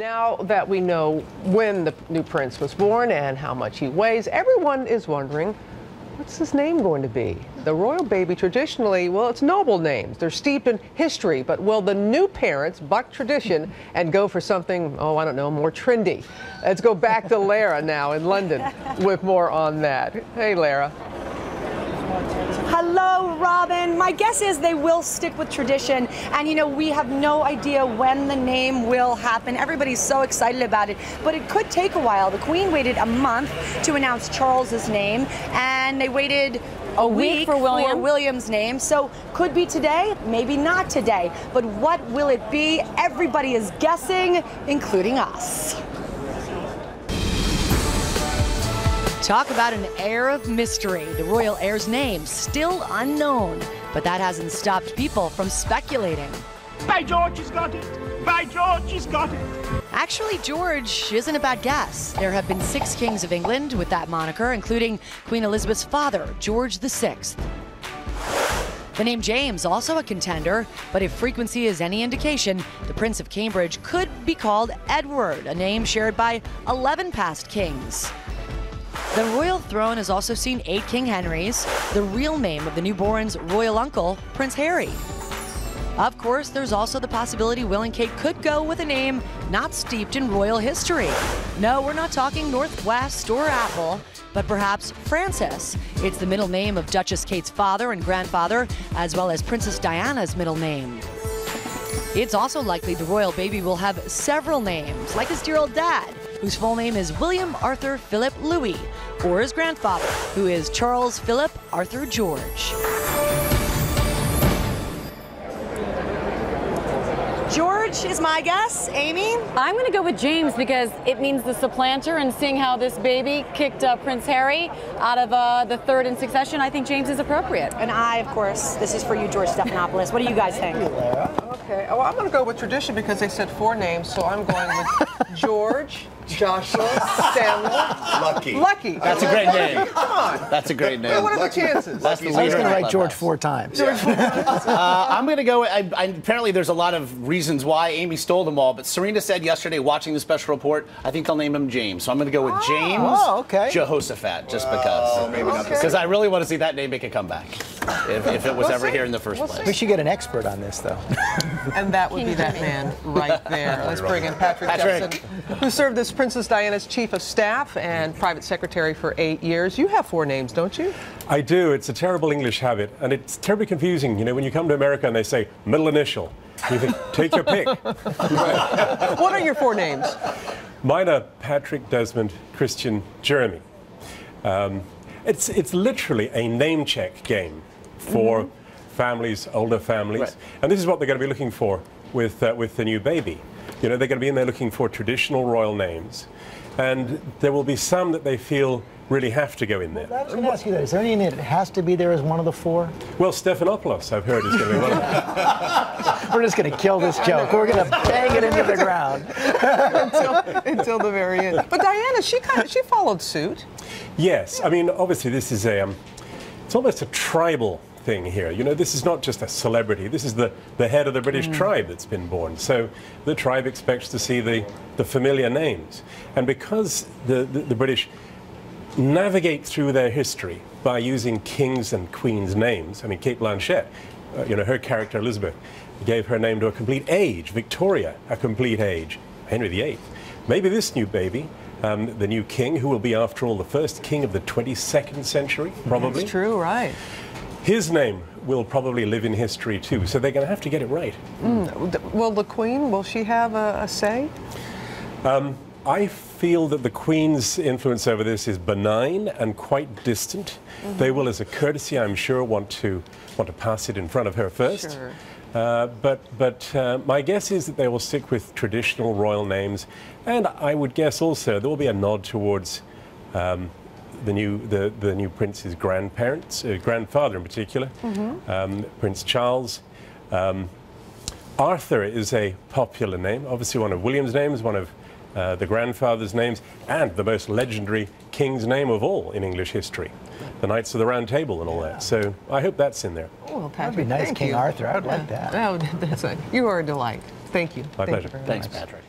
Now that we know when the new prince was born and how much he weighs, everyone is wondering, what's his name going to be? The royal baby traditionally, well, it's noble names. They're steeped in history, but will the new parents buck tradition and go for something, oh, I don't know, more trendy? Let's go back to Lara now in London with more on that. Hey, Lara. Hello, Robin. My guess is they will stick with tradition. And, you know, we have no idea when the name will happen. Everybody's so excited about it. But it could take a while. The Queen waited a month to announce Charles's name, and they waited a week for William's name. So could be today, maybe not today. But what will it be? Everybody is guessing, including us. Talk about an air of mystery. The royal heir's name still unknown, but that hasn't stopped people from speculating. By George, he's got it! By George, he's got it! Actually, George isn't a bad guess. There have been 6 kings of England with that moniker, including Queen Elizabeth's father, George VI. The name James, also a contender, but if frequency is any indication, the Prince of Cambridge could be called Edward, a name shared by 11 past kings. The royal throne has also seen 8 King Henrys, the real name of the newborn's royal uncle, Prince Harry. Of course, there's also the possibility Will and Kate could go with a name not steeped in royal history. No, we're not talking Northwest or Apple, but perhaps Francis. It's the middle name of Duchess Kate's father and grandfather, as well as Princess Diana's middle name. It's also likely the royal baby will have several names, like his dear old dad, whose full name is William Arthur Philip Louis, or his grandfather, who is Charles Philip Arthur George. George is my guess. Amy? I'm going to go with James because it means the supplanter, and seeing how this baby kicked Prince Harry out of the third in succession, I think James is appropriate. And I, of course, this is for you, George Stephanopoulos. What do you guys think? Okay, well, I'm going to go with tradition because they said 4 names, so I'm going with George, Joshua, Samuel. Lucky. That's a great name. Come on. That's a great name. What are the chances? That's the I was leader going to of write George 4 times. I'm going to go. Apparently, there's a lot of reasons why Amy stole them all, but Serena said yesterday, watching the special report, I think they'll name him James. So I'm going to go with James Jehoshaphat, just because. Maybe not because I really want to see that name make a comeback, if it was ever here in the first place. We should get an expert on this, though. And that would be that man right there. Let's bring in Patrick Jepson, who served as Princess Diana's Chief of Staff and Private Secretary for 8 years. You have 4 names, don't you? I do. It's a terrible English habit, and it's terribly confusing. You know, when you come to America and they say middle initial, you think, take your pick. What are your 4 names? Mine are Patrick, Desmond, Christian, Jeremy. It's literally a name check game for families, older families. Right. And this is what they're going to be looking for with the new baby. You know, they're going to be in there looking for traditional royal names. And there will be some that they feel really have to go in there. I was going to ask you that. Is there any that has to be there as one of the 4? Well, Stephanopoulos, I've heard, is going to be one of them. We're just going to kill this joke. We're going to bang it into the ground. until the very end. But Diana, she followed suit. Yes. I mean, obviously, this is it's almost a tribal thing here. You know, this is not just a celebrity. This is the head of the British tribe that's been born. So the tribe expects to see the familiar names. And because the British navigate through their history by using kings and queens' names. I mean, Kate Blanchett, you know, her character Elizabeth gave her name to a complete age. Victoria, a complete age. Henry VIII. Maybe this new baby, the new king, who will be, after all, the first king of the 22nd century, probably. That's true, right. His name will probably live in history, too, so they're going to have to get it right. Will the Queen, will she have a say? I feel that the Queen's influence over this is benign and quite distant. They will, as a courtesy, I'm sure, want to pass it in front of her first. Sure. But my guess is that they will stick with traditional royal names, and I would guess also there will be a nod towards the new prince's grandparents, grandfather in particular, Prince Charles. Arthur is a popular name, obviously one of William's names, one of the grandfather's names, and the most legendary king's name of all in English history, the Knights of the Round Table and all that. So I hope that's in there. Oh, Patrick, that'd be nice, King Arthur. I would like that. You are a delight. Thank you. My pleasure. Thanks, Patrick.